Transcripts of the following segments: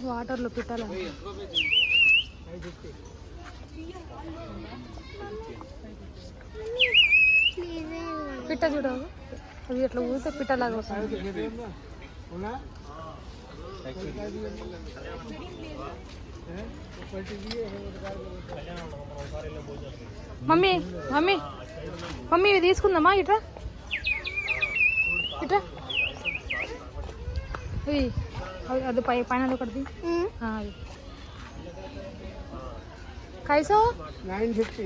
వాటర్లో పిట్టాల పిట్ట చూడవు అది అట్లా ఊరితే పిట్టలాగా వస్తుంది. మమ్మీ మమ్మీ మమ్మీ ఇవి తీసుకుందామా ఇట్రా ఇట్రా ఇవి అది పైన ఒకటి అది కైసో 950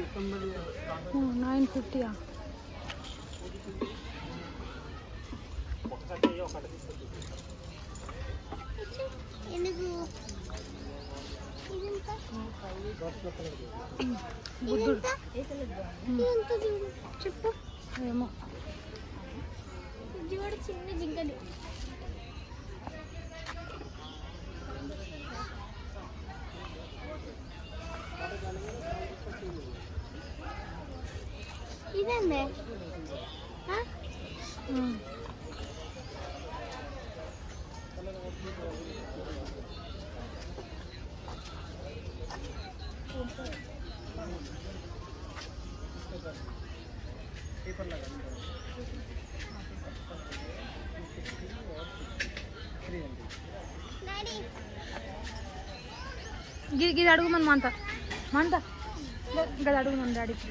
చెప్పు ఏమో చిన్న జింకలు ఇదేందే గిది అడుగుమని మంట గది అడుగుమని డాడీకి.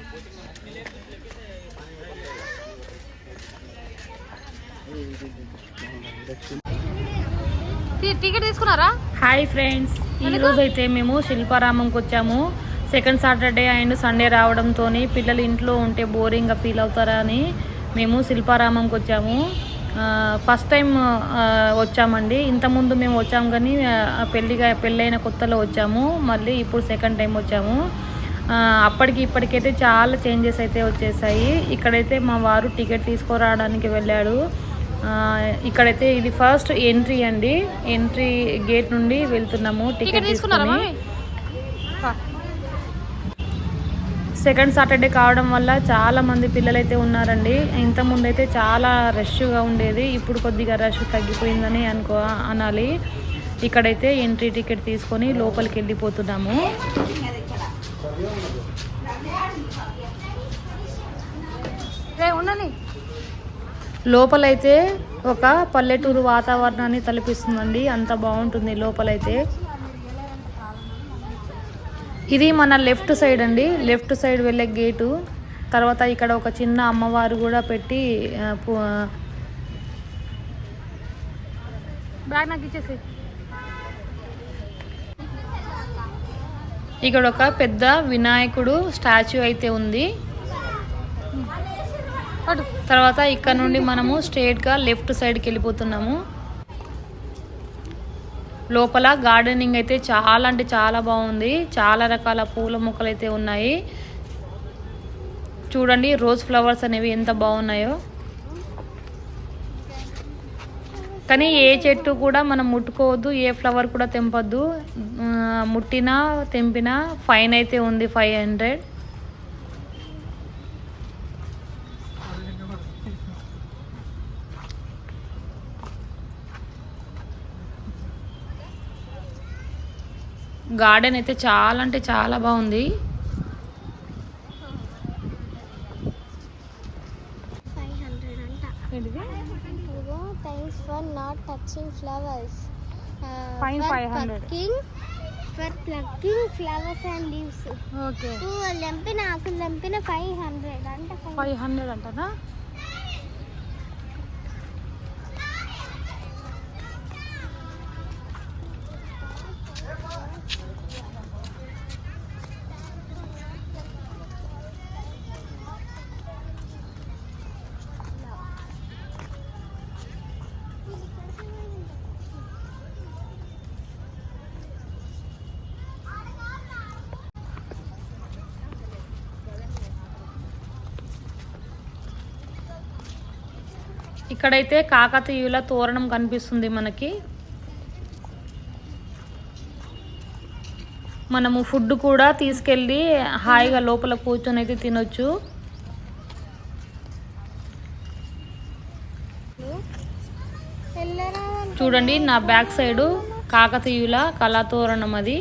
టికెట్ తీసుకున్నారా? హాయ్ ఫ్రెండ్స్, ఈరోజు అయితే మేము శిల్పారామంకి వచ్చాము. సెకండ్ సాటర్డే అండ్ సండే రావడంతో పిల్లలు ఇంట్లో ఉంటే బోరింగ్గా ఫీల్ అవుతారని మేము శిల్పారామంకి వచ్చాము. ఫస్ట్ టైం వచ్చామండి. ఇంతకుముందు మేము వచ్చాము కానీ పెళ్ళైన కొత్తలో వచ్చాము. మళ్ళీ ఇప్పుడు సెకండ్ టైం వచ్చాము. అప్పటికి ఇప్పటికైతే చాలా చేంజెస్ అయితే వచ్చేసాయి. ఇక్కడైతే మా వారు టికెట్ తీసుకురావడానికి వెళ్ళాడు. ఇక్కడైతే ఇది ఫస్ట్ ఎంట్రీ అండి. ఎంట్రీ గేట్ నుండి వెళ్తున్నాము టికెట్ తీసుకుని. సెకండ్ సాటర్డే కావడం వల్ల చాలా మంది పిల్లలైతే ఉన్నారండి. ఇంతకుముందు అయితే చాలా రష్గా ఉండేది. ఇప్పుడు కొద్దిగా రష్ తగ్గిపోయిందని అనాలి. ఇక్కడైతే ఎంట్రీ టికెట్ తీసుకొని లోపలికి వెళ్ళిపోతున్నాము. లోపలైతే ఒక పల్లెటూరు వాతావరణాన్ని తలపిస్తుందండి. అంత బాగుంటుంది లోపలైతే. ఇది మన లెఫ్ట్ సైడ్ అండి. లెఫ్ట్ సైడ్ వెళ్ళే గేటు. తర్వాత ఇక్కడ ఒక చిన్న అమ్మవారు కూడా పెట్టి బ్యాగ్ నాకు ఇచ్చేసి. ఇక్కడ ఒక పెద్ద వినాయకుడు స్టాచ్యూ అయితే ఉంది. తర్వాత ఇక్కడ నుండి మనము స్ట్రైట్గా లెఫ్ట్ సైడ్కి వెళ్ళిపోతున్నాము. లోపల గార్డెనింగ్ అయితే చాలా అంటే చాలా బాగుంది. చాలా రకాల పూల మొక్కలు అయితే ఉన్నాయి. చూడండి రోజ్ ఫ్లవర్స్ అనేవి ఎంత బాగున్నాయో. కానీ ఏ చెట్టు కూడా మనం ముట్టుకోవద్దు, ఏ ఫ్లవర్ కూడా తెంపొద్దు. ముట్టినా తెంపినా ఫైన్ అయితే ఉంది 500. గార్డెన్ అయితే చాలా అంటే చాలా బాగుంది. Thanks for not touching flowers. Fine 500 for plucking flowers and leaves. Okay. లెంపిన ఆకులు లెంపిన 500 అంట. 500 అంటనా? ఇక్కడైతే కాకతీయుల తోరణం కనిపిస్తుంది మనకి. మనము ఫుడ్ కూడా తీసుకెళ్ళి హాయిగా లోపల కూర్చొని అయితే తినొచ్చు. చూడండి నా బ్యాక్ సైడ్ కాకతీయుల కళాతోరణం అది.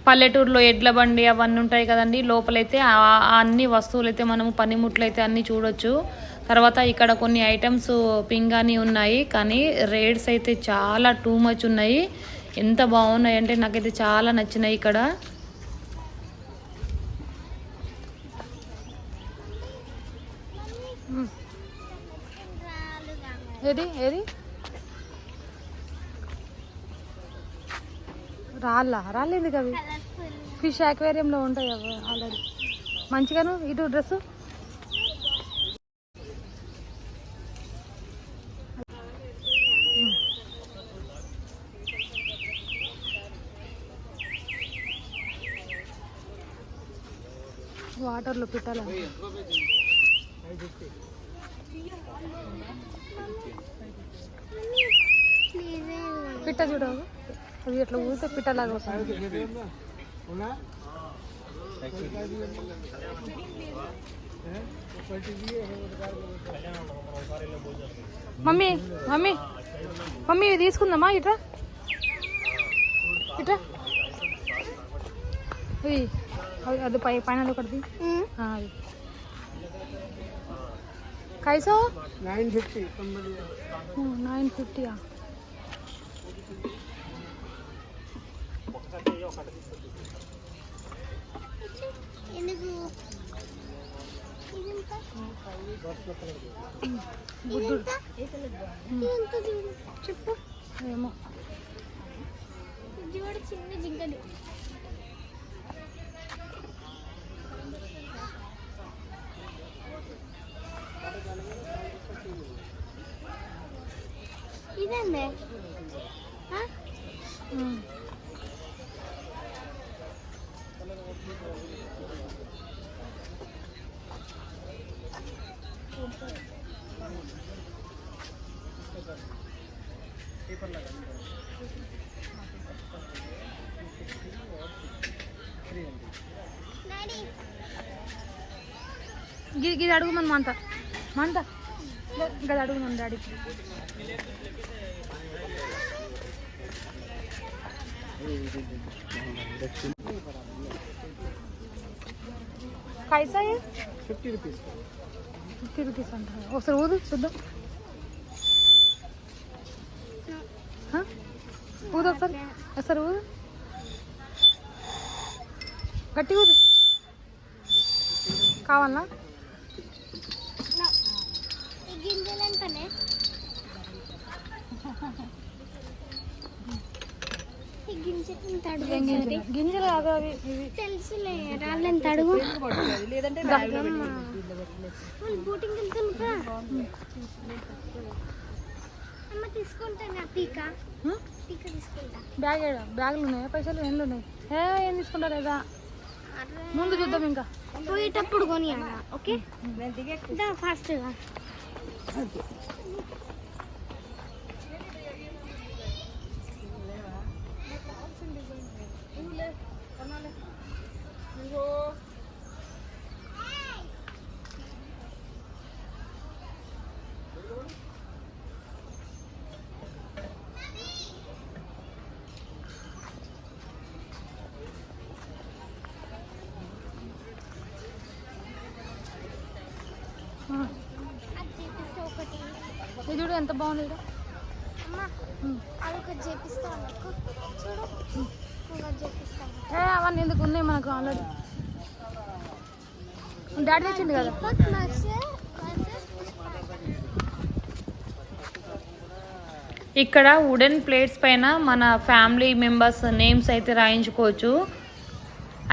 పల్లెటూరులో ఎడ్ల బండి అవన్నీ ఉంటాయి కదండి. లోపలైతే అన్ని వస్తువులు అయితే మనము పనిముట్లు అయితే అన్నీ చూడొచ్చు. తర్వాత ఇక్కడ కొన్ని ఐటమ్స్ పింగాణి ఉన్నాయి, కానీ రేట్స్ అయితే చాలా టూ మచ్ ఉన్నాయి. ఎంత బాగున్నాయి అంటే నాకైతే చాలా నచ్చినాయి ఇక్కడ. ఏది ఏది రాలేదు అవి ఫిష్ అక్వేరియంలో ఉంటాయి అవి ఆల్రెడీ. మంచిగాను ఇటు డ్రెస్సు వాటర్లో పెట్టాలి. పిట్ట చూడవు అవి ఎట్లా ఊరితే పిట్టలాగా వస్తుంది. మమ్మీ మమ్మీ మమ్మీ ఇవి తీసుకుందామా? ఇట్రా ఇట్రా అది పైన ఒకటి అది కైసో 950 చెప్పు ఏమో చిన్న జింకలు. ఇదండి ఇది అడుగు మన మంత ఇంకా అడుగు మన డాడీ. कैसा है? 50 रुपीज. 50 रुपीज अंట. ఒకసారి ఊదు చూద్దాం. ఊదు ఒకసారి ఊదు గట్టి ఊదు. కావాలా? ఈ గింజలు ఎంతనే? గింజలు కాదు అవి తెలుసులే. రాళ్ళని తడుగు లేదంటే బోటింగ్ వెళ్తున్నా అమ్మ తీసుకుంటా. టీకా తీసుకుంటా. బ్యాగులు ఉన్నాయా? పైసలు ఎన్ని ఉన్నాయి? ఏం తీసుకుంటా లేదా? ముందు చూద్దాం. ఇంకా పోయేటప్పుడు కొని అన్న. ఓకే ఫాస్ట్గా. ఇది చూడు ఎంత బాగుంది. అదొకటి చేపిస్తాను చూడు. అవన్నీ ఎందుకు ఉన్నాయి మనకు ఆల్రెడీ. డాడీ తెచ్చిండు కదా. ఇక్కడ వుడెన్ ప్లేట్స్ పైన మన ఫ్యామిలీ మెంబర్స్ నేమ్స్ అయితే రాయించుకోవచ్చు.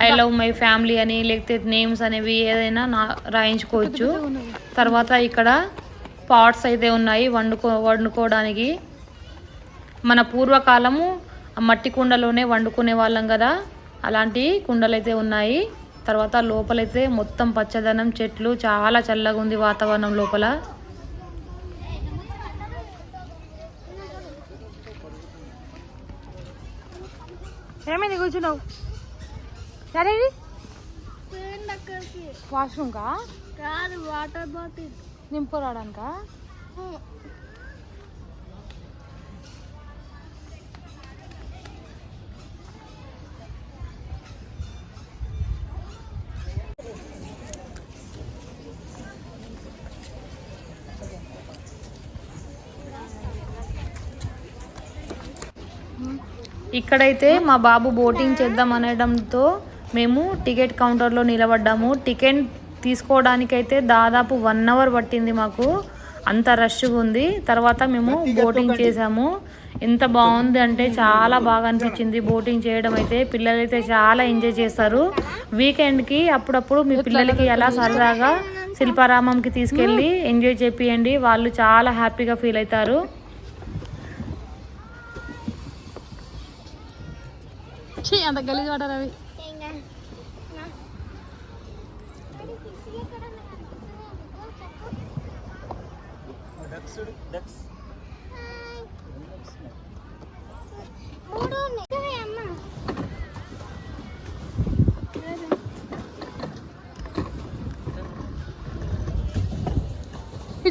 ఐ లవ్ మై ఫ్యామిలీ అని, లేకపోతే నేమ్స్ అనేవి ఏదైనా రాయించుకోవచ్చు. తర్వాత ఇక్కడ పాట్స్ అయితే ఉన్నాయి వండుకోవడానికి. మన పూర్వకాలము మట్టి కుండలోనే వండుకునే వాళ్ళం కదా, అలాంటి కుండలు అయితే ఉన్నాయి. తర్వాత లోపలైతే మొత్తం పచ్చదనం, చెట్లు, చాలా చల్లగా ఉంది వాతావరణం లోపల. ఏమైంది కూర్చున్నావు? సరే దగ్గరికి వాష్రూమ్ కా కాదు, వాటర్ బాటిల్. నింపురాడానికా? ఇక్కడైతే మా బాబు బోటింగ్ చేద్దాం అనడంతో మేము టికెట్ కౌంటర్లో నిలబడ్డాము. టికెట్ తీసుకోవడానికైతే దాదాపు 1 అవర్ పట్టింది మాకు, అంత రష్గా ఉంది. తర్వాత మేము బోటింగ్ చేసాము. ఎంత బాగుంది అంటే చాలా బాగా అనిపించింది బోటింగ్ చేయడం. అయితే పిల్లలైతే చాలా ఎంజాయ్ చేస్తారు. వీకెండ్కి అప్పుడప్పుడు మీ పిల్లలకి అలా సరదాగా శిల్పారామంకి తీసుకెళ్ళి ఎంజాయ్ చేపియండి, వాళ్ళు చాలా హ్యాపీగా ఫీల్ అవుతారు. అంత గలీజ్ వాటర్ అవి.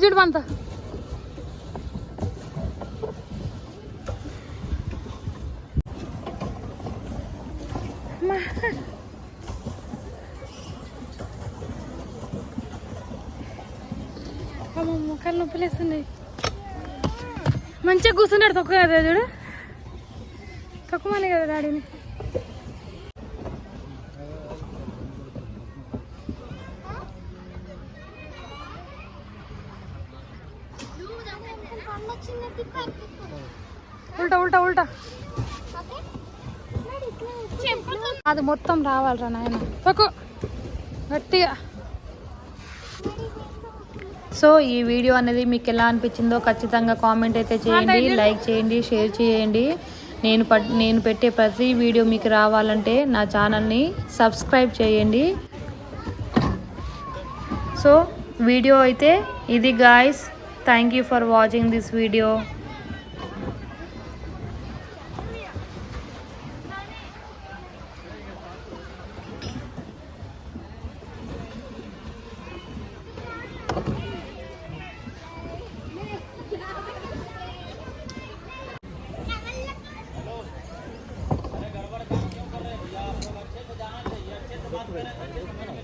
చూడు పంత ముఖాలు నొప్పులేస్తున్నాయి. మంచిగా కూర్చున్నాడు, తక్కువ కదా చూడు, తక్కువనే కదా డాడీని. ఉల్టా ఉల్టా ఉల్టా అది మొత్తం రావాలరా నాయన, తక్కువ గట్టిగా. సో ఈ వీడియో అనేది మీకు ఎలా అనిపించిందో ఖచ్చితంగా కామెంట్ అయితే చేయండి, లైక్ చేయండి, షేర్ చేయండి. నేను పెట్టే ప్రతి వీడియో మీకు రావాలంటే నా ఛానల్ని సబ్స్క్రైబ్ చేయండి. సో వీడియో అయితే ఇది guys. Thank you for watching this video.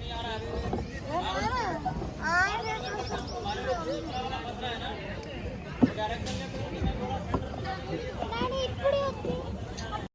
नहीं आ रहा है।